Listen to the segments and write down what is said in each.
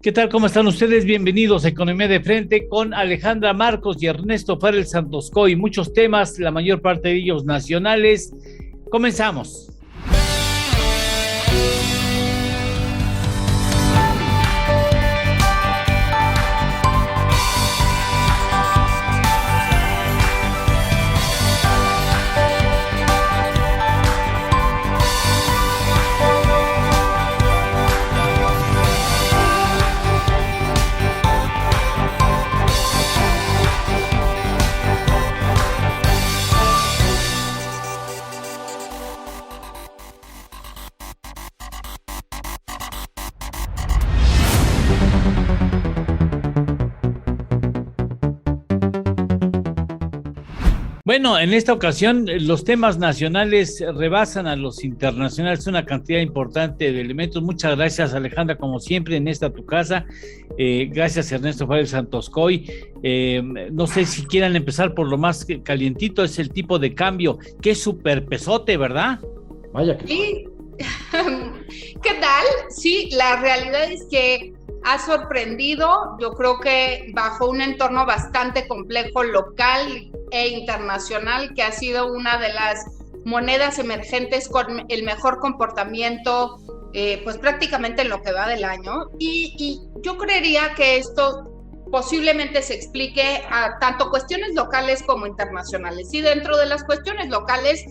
¿Qué tal? ¿Cómo están ustedes? Bienvenidos a Economía de Frente con Alejandra Marcos y Ernesto Farel Santoscoy. Muchos temas, la mayor parte de ellos nacionales. Comenzamos. Bueno, en esta ocasión los temas nacionales rebasan a los internacionales, una cantidad importante de elementos. Muchas gracias, Alejandra, como siempre, en esta tu casa. Gracias, Ernesto Fael Santoscoy. No sé si quieran empezar por lo más calientito, es el tipo de cambio, que es súper pesote, ¿verdad? Vaya que Sí. ¿Qué tal? Sí, la realidad es que ha sorprendido, yo creo que bajo un entorno bastante complejo local e internacional, que ha sido una de las monedas emergentes con el mejor comportamiento, pues prácticamente en lo que va del año. Y yo creería que esto posiblemente se explique a tanto cuestiones locales como internacionales. Y dentro de las cuestiones locales,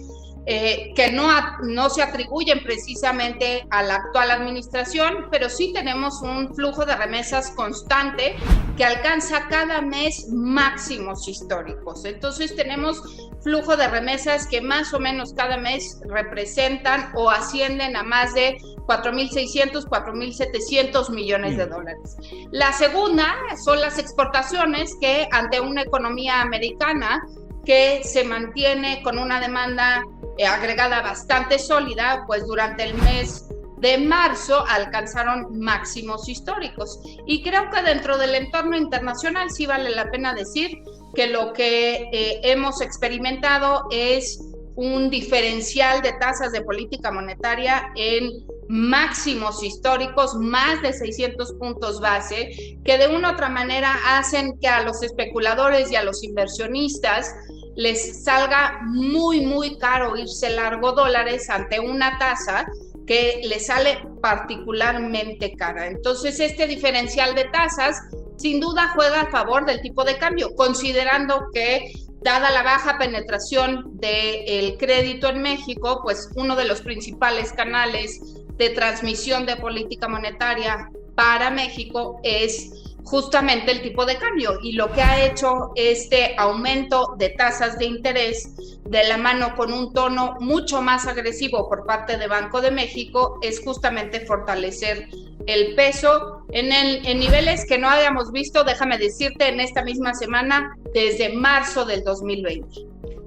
que no se atribuyen precisamente a la actual administración, pero sí tenemos un flujo de remesas constante que alcanza cada mes máximos históricos. Entonces tenemos flujo de remesas que más o menos cada mes representan o ascienden a más de 4.600, 4.700 millones de dólares. La segunda son las exportaciones, que ante una economía americana que se mantiene con una demanda agregada bastante sólida, pues durante el mes de marzo alcanzaron máximos históricos. Y creo que dentro del entorno internacional sí vale la pena decir que lo que hemos experimentado es un diferencial de tasas de política monetaria en máximos históricos, más de 600 puntos base, que de una u otra manera hacen que a los especuladores y a los inversionistas les salga muy, muy caro irse largo dólares ante una tasa que les sale particularmente cara. Entonces, este diferencial de tasas sin duda juega a favor del tipo de cambio, considerando que, dada la baja penetración del crédito en México, pues uno de los principales canales de transmisión de política monetaria para México es justamente el tipo de cambio, y lo que ha hecho este aumento de tasas de interés de la mano con un tono mucho más agresivo por parte de Banco de México es justamente fortalecer el peso en niveles que no habíamos visto, déjame decirte, en esta misma semana desde marzo del 2020.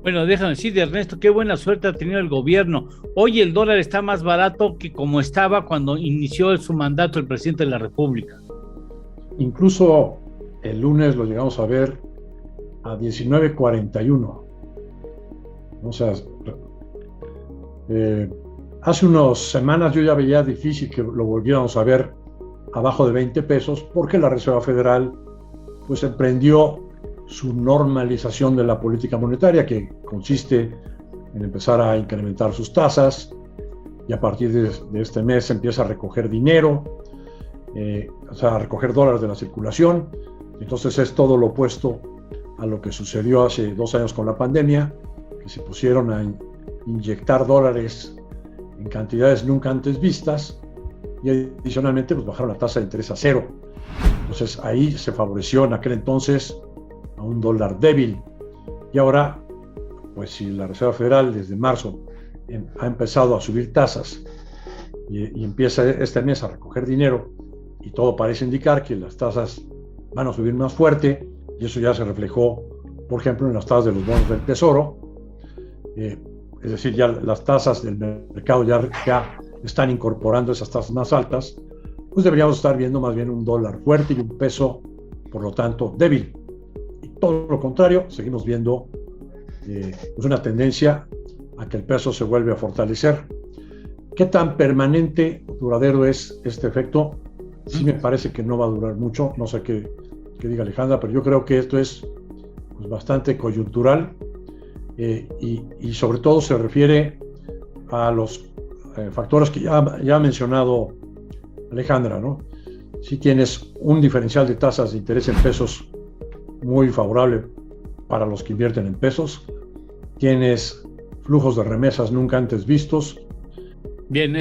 Bueno, déjame decir, Ernesto, qué buena suerte ha tenido el gobierno. Hoy el dólar está más barato que como estaba cuando inició su mandato el presidente de la República. incluso el lunes lo llegamos a ver a 19.41. O sea, hace unas semanas yo ya veía difícil que lo volviéramos a ver abajo de 20 pesos, porque la Reserva Federal pues emprendió su normalización de la política monetaria, que consiste en empezar a incrementar sus tasas, y a partir de este mes empieza a recoger dinero, o sea, a recoger dólares de la circulación. Entonces es todo lo opuesto a lo que sucedió hace 2 años con la pandemia, que se pusieron a inyectar dólares en cantidades nunca antes vistas, y adicionalmente pues bajaron la tasa de interés a 0. Entonces ahí se favoreció en aquel entonces a un dólar débil, y ahora pues si la Reserva Federal desde marzo ha empezado a subir tasas y empieza este mes a recoger dinero, y todo parece indicar que las tasas van a subir más fuerte, y eso ya se reflejó, por ejemplo, en las tasas de los bonos del Tesoro. Es decir, ya las tasas del mercado ya están incorporando esas tasas más altas. Pues deberíamos estar viendo más bien un dólar fuerte y un peso, por lo tanto, débil. Y todo lo contrario, seguimos viendo pues una tendencia a que el peso se vuelve a fortalecer. ¿Qué tan permanente o duradero es este efecto? sí me parece que no va a durar mucho, no sé qué diga Alejandra, pero yo creo que esto es pues, bastante coyuntural y sobre todo se refiere a los factores que ya ha mencionado Alejandra, ¿no? Si tienes un diferencial de tasas de interés en pesos muy favorable para los que invierten en pesos, tienes flujos de remesas nunca antes vistos. Bien,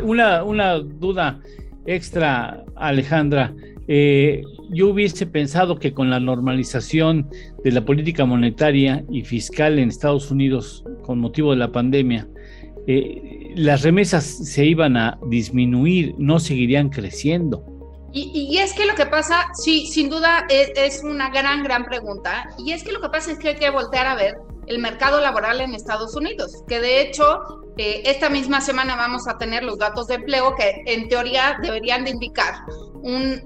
una duda extra, Alejandra. Yo hubiese pensado que con la normalización de la política monetaria y fiscal en Estados Unidos con motivo de la pandemia, las remesas se iban a disminuir, no seguirían creciendo. Y es que lo que pasa, sí, sin duda es una gran pregunta, y es que lo que pasa es que hay que voltear a ver el mercado laboral en Estados Unidos, que de hecho esta misma semana vamos a tener los datos de empleo que en teoría deberían de indicar un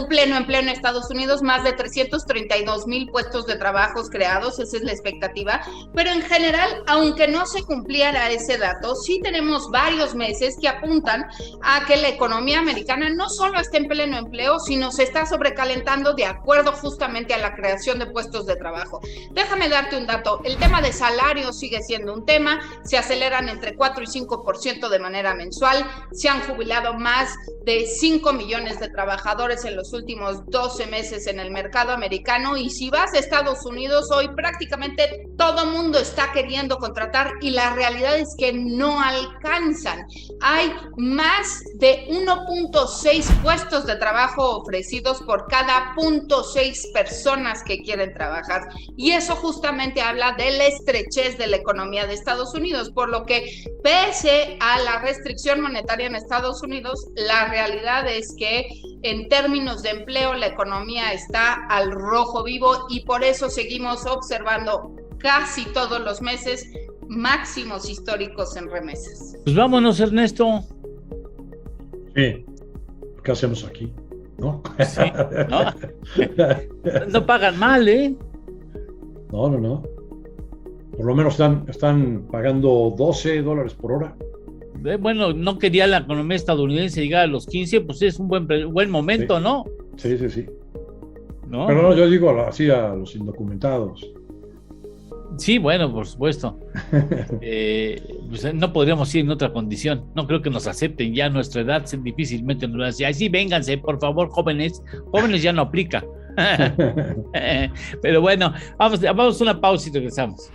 pleno empleo en Estados Unidos, más de 332,000 puestos de trabajos creados, esa es la expectativa, pero en general, aunque no se cumpliera ese dato, sí tenemos varios meses que apuntan a que la economía americana no solo está en pleno empleo, sino se está sobrecalentando de acuerdo justamente a la creación de puestos de trabajo. Déjame darte un dato, el tema de salarios sigue siendo un tema, se aceleran entre 4 y 5% de manera mensual, se han jubilado más de 5 millones de trabajadores en los últimos 12 meses en el mercado americano, y si vas a Estados Unidos hoy prácticamente todo mundo está queriendo contratar y la realidad es que no alcanzan. Hay más de 1.6 puestos de trabajo ofrecidos por cada 0.6 personas que quieren trabajar, y eso justamente habla de la estrechez de la economía de Estados Unidos, por lo que pese a la restricción monetaria en Estados Unidos, la realidad es que en términos de empleo la economía está al rojo vivo y por eso seguimos observando casi todos los meses máximos históricos en remesas. Pues vámonos, Ernesto. Sí, ¿qué hacemos aquí? ¿No? Sí, ¿no? No pagan mal, ¿eh? No. Por lo menos están pagando $12 por hora. Bueno, no quería la economía estadounidense llegar a los 15, pues es un buen momento, sí. ¿No? Sí. ¿No? Pero no, yo digo así a los indocumentados. Sí, bueno, por supuesto. Pues no podríamos ir en otra condición. No creo que nos acepten ya a nuestra edad, difícilmente nos van a decir, sí, vénganse, por favor, jóvenes. Jóvenes ya no aplica. Pero bueno, vamos a una pausa y regresamos.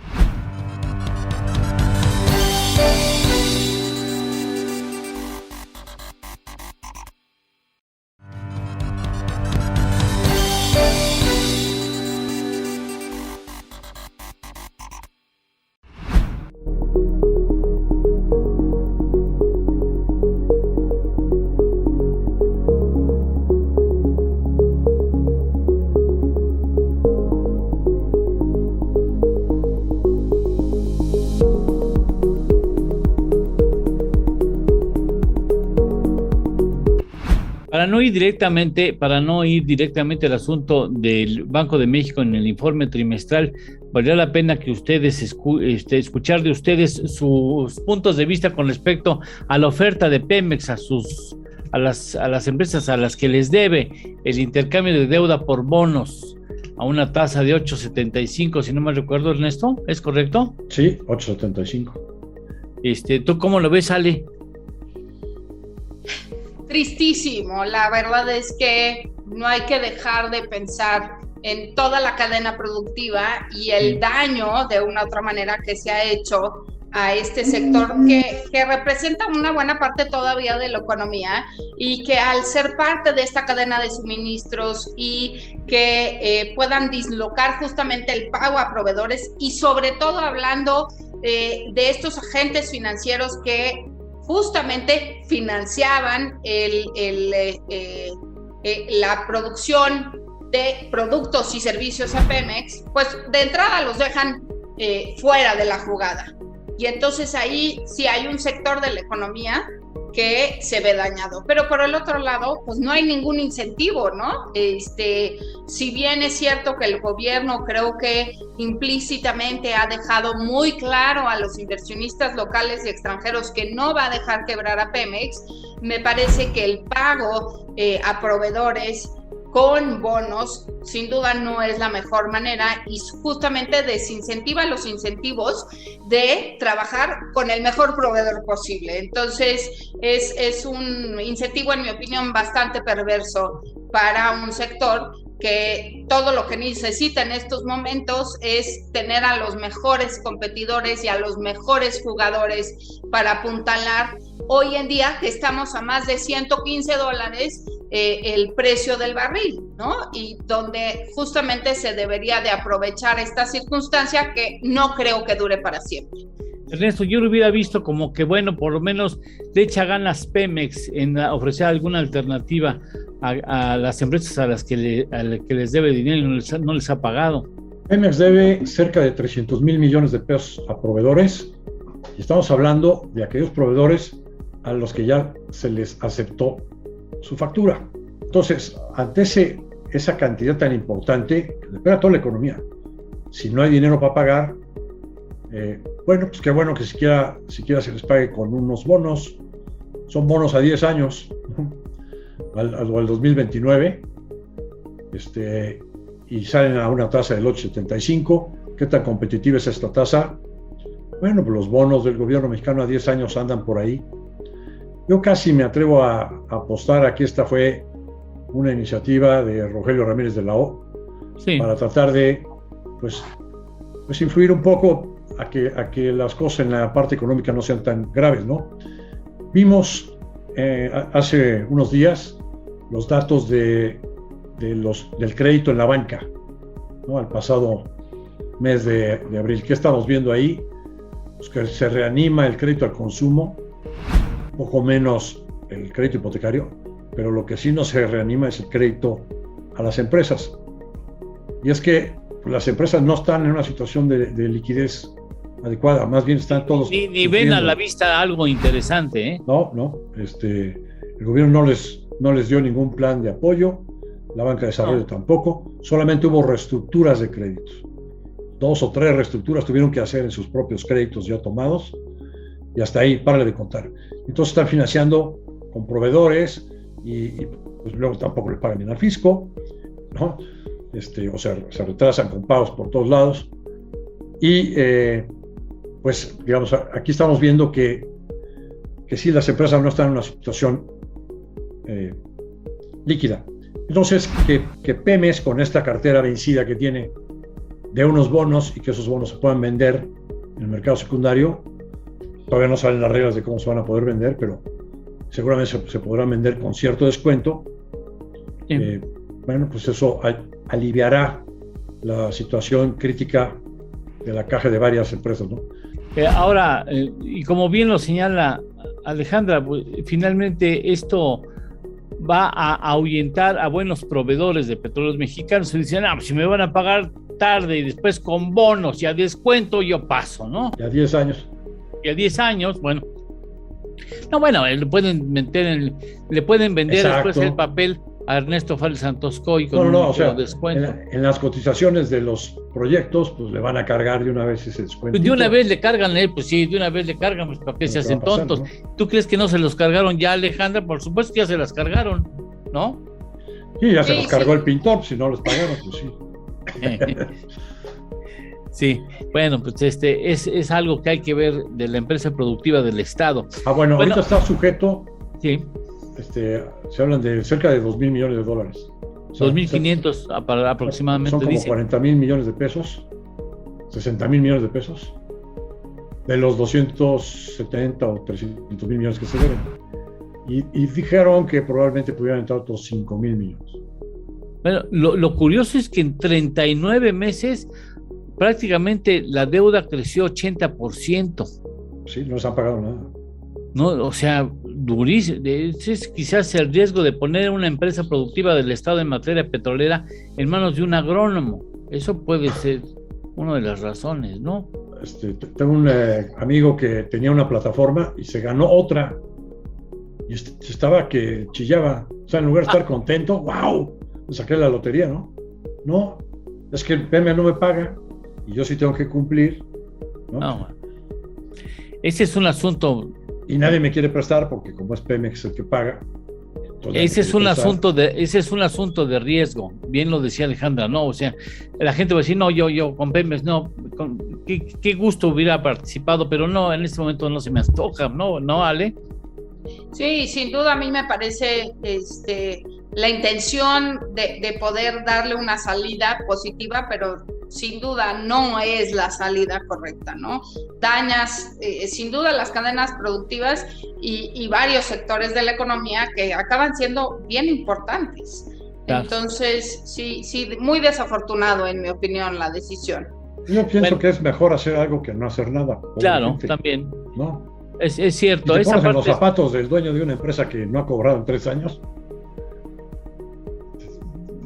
Para no ir directamente al asunto del Banco de México en el informe trimestral, valdría la pena que ustedes escuchar de ustedes sus puntos de vista con respecto a la oferta de Pemex a las empresas a las que les debe el intercambio de deuda por bonos a una tasa de 8.75, si no me recuerdo, Ernesto, ¿es correcto? Sí, 8.75. ¿Tú cómo lo ves, Ale? Tristísimo, la verdad es que no hay que dejar de pensar en toda la cadena productiva y el daño de una u otra manera que se ha hecho a este sector que representa una buena parte todavía de la economía y que al ser parte de esta cadena de suministros y que puedan dislocar justamente el pago a proveedores y sobre todo hablando de estos agentes financieros que justamente financiaban la producción de productos y servicios a Pemex, pues de entrada los dejan fuera de la jugada. Y entonces ahí sí hay un sector de la economía que se ve dañado. Pero por el otro lado, pues no hay ningún incentivo, ¿no? Si bien es cierto que el gobierno creo que implícitamente ha dejado muy claro a los inversionistas locales y extranjeros que no va a dejar quebrar a Pemex, me parece que el pago a proveedores con bonos, sin duda no es la mejor manera y justamente desincentiva los incentivos de trabajar con el mejor proveedor posible. Entonces, es un incentivo, en mi opinión, bastante perverso para un sector que todo lo que necesita en estos momentos es tener a los mejores competidores y a los mejores jugadores para apuntalar. Hoy en día que estamos a más de $115 el precio del barril, ¿no? Y donde justamente se debería de aprovechar esta circunstancia que no creo que dure para siempre. Ernesto, yo lo hubiera visto como que, bueno, por lo menos le echa ganas Pemex en ofrecer alguna alternativa a las empresas a las que les debe dinero y no les ha pagado. Pemex debe cerca de 300,000 millones de pesos a proveedores, y estamos hablando de aquellos proveedores a los que ya se les aceptó su factura. Entonces, ante esa cantidad tan importante, que le pega a toda la economía, si no hay dinero para pagar, bueno, pues qué bueno que siquiera se les pague con unos bonos. Son bonos a 10 años, al 2029, y salen a una tasa del 8.75. ¿Qué tan competitiva es esta tasa? Bueno, pues los bonos del gobierno mexicano a 10 años andan por ahí. Yo casi me atrevo a apostar a que esta fue una iniciativa de Rogelio Ramírez de la O, sí, para tratar de pues influir un poco a que las cosas en la parte económica no sean tan graves, ¿no? Vimos hace unos días los datos del crédito en la banca, ¿no? Al pasado mes de abril. ¿Qué estamos viendo ahí? Pues que se reanima el crédito al consumo, un poco menos el crédito hipotecario, pero lo que sí no se reanima es el crédito a las empresas. Y es que las empresas no están en una situación de liquidez adecuada, más bien están todos... Ni ven a la vista algo interesante, ¿eh? No, el gobierno no les dio ningún plan de apoyo, la banca de desarrollo tampoco, solamente hubo reestructuras de créditos. 2 o 3 reestructuras tuvieron que hacer en sus propios créditos ya tomados, y hasta ahí, párale de contar. Entonces están financiando con proveedores y pues luego tampoco le pagan bien al fisco, ¿no? O sea, se retrasan con pagos por todos lados. Y pues, digamos, aquí estamos viendo que sí, las empresas no están en una situación líquida. Entonces, que Pemex, con esta cartera vencida que tiene de unos bonos y que esos bonos se puedan vender en el mercado secundario, todavía no salen las reglas de cómo se van a poder vender, pero seguramente se podrán vender con cierto descuento. Sí. Bueno, pues eso aliviará la situación crítica de la caja de varias empresas, ¿no? Ahora, y como bien lo señala Alejandra, pues, finalmente esto va a ahuyentar a buenos proveedores de petróleos mexicanos. Se dicen, pues si me van a pagar tarde y después con bonos y a descuento, yo paso, ¿no? Y a 10 años. Y a 10 años, bueno. No, bueno, le pueden vender Exacto. Después el papel a Ernesto Fales Santoscoy con un descuento. En las cotizaciones de los proyectos, pues le van a cargar de una vez ese descuento. Pues de una vez le cargan, pues sí, de una vez le cargan, pues para qué se hacen tontos. ¿No? ¿Tú crees que no se los cargaron ya, Alejandra? Por supuesto que ya se las cargaron, ¿no? Sí, ya se los cargó el pintor, si no los pagaron, pues sí. Sí, bueno, pues es algo que hay que ver de la empresa productiva del Estado. Bueno, ahorita está sujeto. Sí. Se hablan de cerca de $2,000 millones. O sea, 2,500 aproximadamente. Son como 40,000 millones de pesos, 60,000 millones de pesos, de los 270 o 300,000 millones que se deben. Y dijeron que probablemente pudieran entrar otros 5,000 millones. Bueno, lo curioso es que en 39 meses prácticamente la deuda creció 80%. Sí, no les han pagado nada. No, o sea, durísimo. Ese es quizás el riesgo de poner una empresa productiva del Estado en materia petrolera en manos de un agrónomo. Eso puede ser una de las razones, ¿no? Tengo un amigo que tenía una plataforma y se ganó otra y estaba que chillaba. O sea, en lugar de estar contento, ¡wow! Me saqué la lotería, ¿no? No, es que el Pemex no me paga y yo sí tengo que cumplir, ¿no? No, ese es un asunto. Y nadie me quiere prestar porque como es Pemex el que paga. Ese es un asunto de riesgo, bien lo decía Alejandra, ¿no? O sea, la gente va a decir, no, yo con Pemex, no, qué gusto hubiera participado, pero no, en este momento no se me antoja, ¿no, Ale? Sí, sin duda a mí me parece la intención de poder darle una salida positiva, pero sin duda no es la salida correcta, ¿no? Dañas sin duda las cadenas productivas y varios sectores de la economía que acaban siendo bien importantes. Claro. Entonces, sí, muy desafortunado en mi opinión la decisión. Yo pienso que es mejor hacer algo que no hacer nada. Claro, también. ¿No? Es cierto. Si te pones en los zapatos del dueño de una empresa que no ha cobrado en 3 años.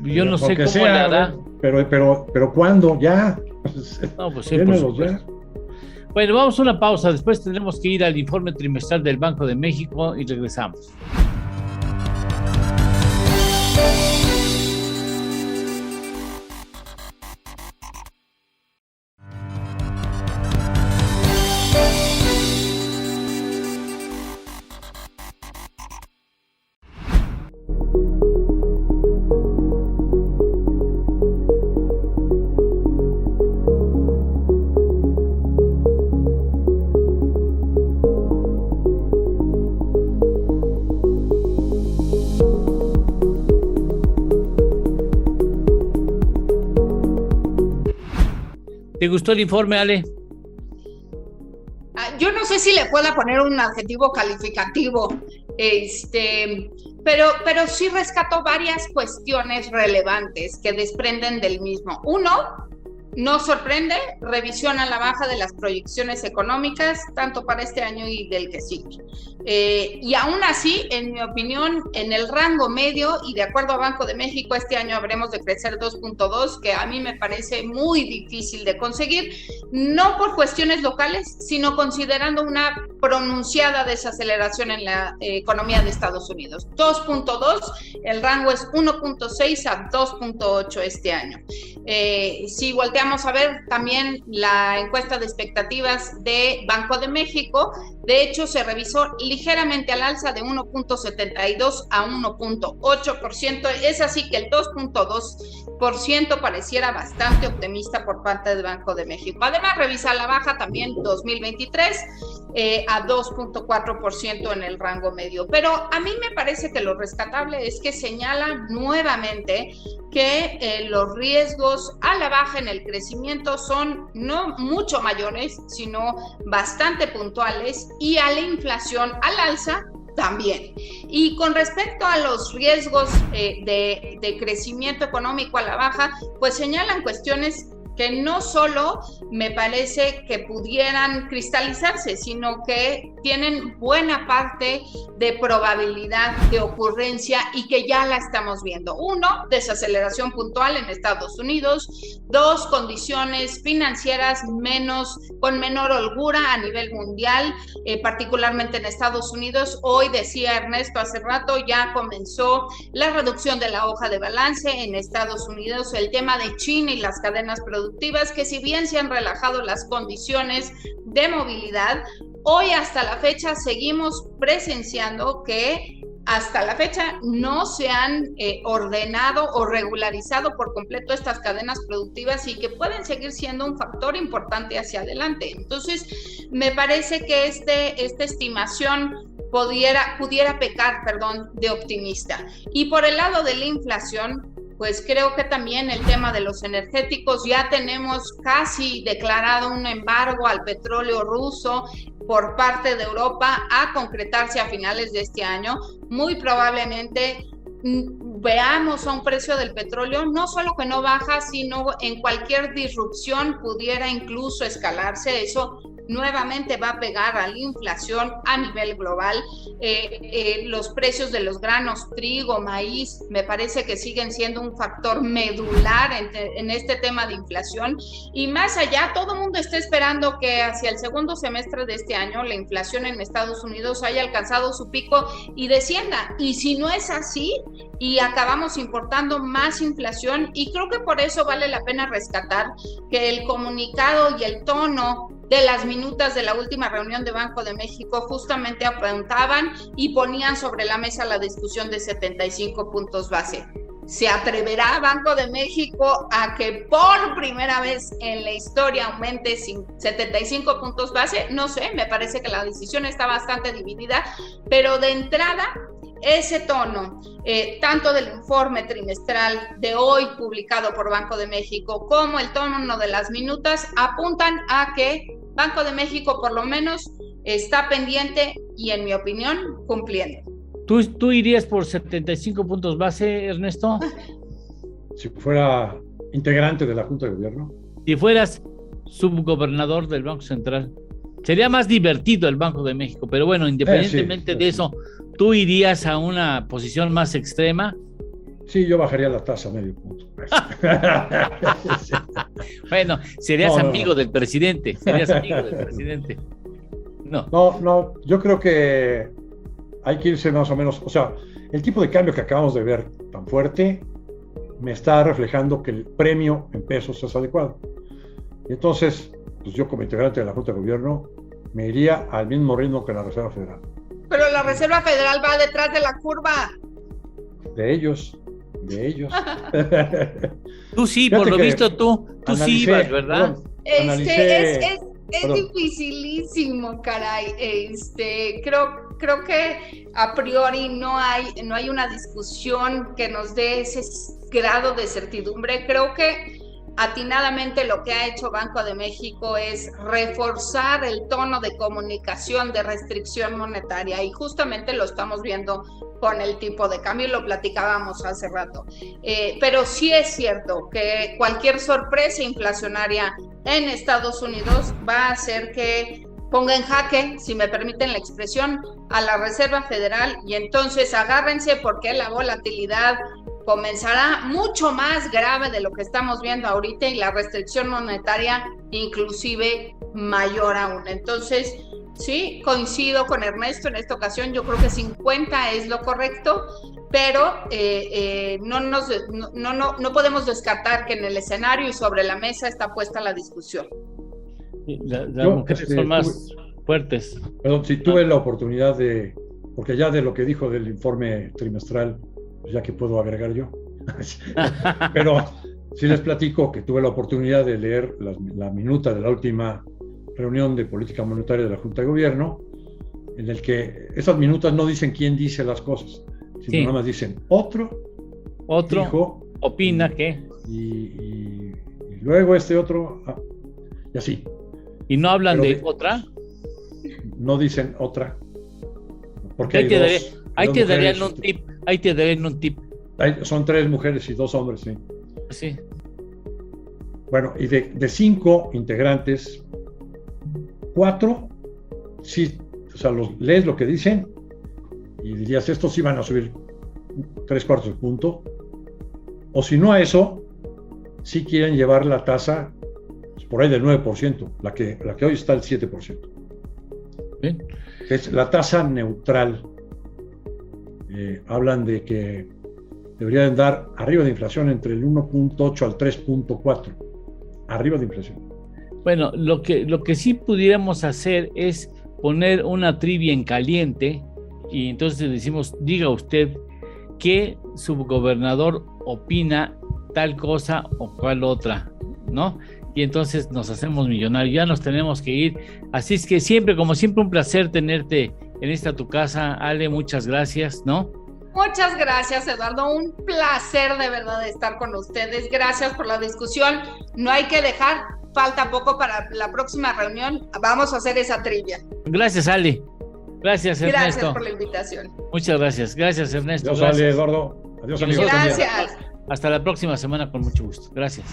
Yo no sé cómo le hará. Pero ¿cuándo? Ya. No, pues sí, por supuesto. Bueno, vamos a una pausa. Después tendremos que ir al informe trimestral del Banco de México y regresamos. ¿Te gustó el informe, Ale? Yo no sé si le pueda poner un adjetivo calificativo, pero sí rescato varias cuestiones relevantes que desprenden del mismo. Uno, no sorprende, revisión a la baja de las proyecciones económicas, tanto para este año y del que sigue. Y aún así, en mi opinión, en el rango medio, y de acuerdo a Banco de México, este año habremos de crecer 2.2, que a mí me parece muy difícil de conseguir, no por cuestiones locales, sino considerando una pronunciada desaceleración en la economía de Estados Unidos. 2.2, el rango es 1.6 a 2.8 este año. Si volteamos a ver también la encuesta de expectativas de Banco de México, de hecho se revisó ligeramente al alza de 1.72 a 1.8%, es así que el 2.2% pareciera bastante optimista por parte del Banco de México. Además revisa a la baja también 2023 a 2.4% en el rango medio, pero a mí me parece que lo rescatable es que señala nuevamente que los riesgos a la baja en el crecimiento son no mucho mayores, sino bastante puntuales, y a la inflación al alza también. Y con respecto a los riesgos de crecimiento económico a la baja, pues señalan cuestiones que no solo me parece que pudieran cristalizarse, sino que tienen buena parte de probabilidad de ocurrencia y que ya la estamos viendo. 1, desaceleración puntual en Estados Unidos. 2, condiciones financieras con menor holgura a nivel mundial, particularmente en Estados Unidos. Hoy decía Ernesto hace rato, ya comenzó la reducción de la hoja de balance en Estados Unidos. El tema de China y las cadenas productivas, que si bien se han relajado las condiciones de movilidad, hoy hasta la fecha seguimos presenciando que hasta la fecha no se han ordenado o regularizado por completo estas cadenas productivas y que pueden seguir siendo un factor importante hacia adelante. Entonces, me parece que esta estimación pudiera pecar, de optimista. Y por el lado de la inflación, pues creo que también el tema de los energéticos, ya tenemos casi declarado un embargo al petróleo ruso por parte de Europa a concretarse a finales de este año. Muy probablemente veamos a un precio del petróleo no solo que no baja, sino en cualquier disrupción pudiera incluso escalarse. Eso nuevamente va a pegar a la inflación a nivel global. Los precios de los granos, trigo, maíz, me parece que siguen siendo un factor medular en este tema de inflación. Y más allá, todo el mundo está esperando que hacia el segundo semestre de este año la inflación en Estados Unidos haya alcanzado su pico y descienda. Y si no es así, y acabamos importando más inflación, y creo que por eso vale la pena rescatar que el comunicado y el tono de las minutas de la última reunión de Banco de México justamente apuntaban y ponían sobre la mesa la discusión de 75 puntos base. ¿Se atreverá Banco de México a que por primera vez en la historia aumente 75 puntos base? No sé, me parece que la decisión está bastante dividida, pero de entrada ese tono, tanto del informe trimestral de hoy publicado por Banco de México como el tono de las minutas apuntan a que Banco de México por lo menos está pendiente y, en mi opinión, cumpliendo. ¿Tú irías por 75 puntos base, Ernesto? Si fuera integrante de la Junta de Gobierno. Si fueras subgobernador del Banco Central. Sería más divertido el Banco de México, pero bueno, independientemente de eso, ¿tú irías a una posición más extrema? Sí, yo bajaría la tasa a medio punto. Sí. Bueno, serías amigo del presidente. Serías amigo del presidente. No, yo creo que hay que irse más o menos, o sea, el tipo de cambio que acabamos de ver tan fuerte me está reflejando que el premio en pesos es adecuado. Y entonces, pues yo como integrante de la Junta de Gobierno me iría al mismo ritmo que la Reserva Federal. Pero la Reserva Federal va detrás de la curva. De ellos. Tú sí, por lo visto tú sí ibas, ¿verdad? Es dificilísimo, caray. Creo que a priori no hay una discusión que nos dé ese grado de certidumbre. Creo que atinadamente lo que ha hecho Banco de México es reforzar el tono de comunicación de restricción monetaria, y justamente lo estamos viendo con el tipo de cambio, y lo platicábamos hace rato. Pero sí es cierto que cualquier sorpresa inflacionaria en Estados Unidos va a hacer que ponga en jaque, si me permiten la expresión, a la Reserva Federal, y entonces agárrense porque la volatilidad comenzará mucho más grave de lo que estamos viendo ahorita, y la restricción monetaria inclusive mayor aún. Entonces, sí, coincido con Ernesto en esta ocasión. Yo creo que 50 es lo correcto, pero no podemos descartar que en el escenario y sobre la mesa está puesta la discusión. Las mujeres son más fuertes. Perdón, si tuve la oportunidad de, porque ya de lo que dijo del informe trimestral, ya que puedo agregar yo, pero sí les platico que tuve la oportunidad de leer la minuta de la última reunión de política monetaria de la Junta de Gobierno, en el que esas minutas no dicen quién dice las cosas, sino nada más dicen otro dijo, opina que y luego este otro, y así. ¿Y no hablan de otra? No dicen otra, porque ahí te darían un tip. Ahí te darían un tip. Son 3 mujeres y 2 hombres, sí. Sí. Bueno, y de 5 integrantes, 4, sí, o sea, lees lo que dicen y dirías, estos sí van a subir 3/4 de punto, o si no a eso, sí quieren llevar la tasa pues, por ahí del 9%, la que hoy está al 7%. Bien. Es la tasa neutral. Hablan de que deberían dar arriba de inflación entre el 1.8 al 3.4, arriba de inflación. Bueno, lo que sí pudiéramos hacer es poner una trivia en caliente, y entonces decimos, diga usted qué subgobernador opina tal cosa o cual otra, ¿no? Y entonces nos hacemos millonarios, ya nos tenemos que ir. Así es que siempre, como siempre, un placer tenerte en esta tu casa. Ale, muchas gracias, ¿no? Muchas gracias, Eduardo. Un placer de verdad estar con ustedes. Gracias por la discusión. No hay que dejar, falta poco para la próxima reunión. Vamos a hacer esa trivia. Gracias, Ale. Gracias, Ernesto. Gracias por la invitación. Muchas gracias. Gracias, Ernesto. Adiós, Ale, Eduardo. Adiós, amigos. Gracias. Hasta la próxima semana, con mucho gusto. Gracias.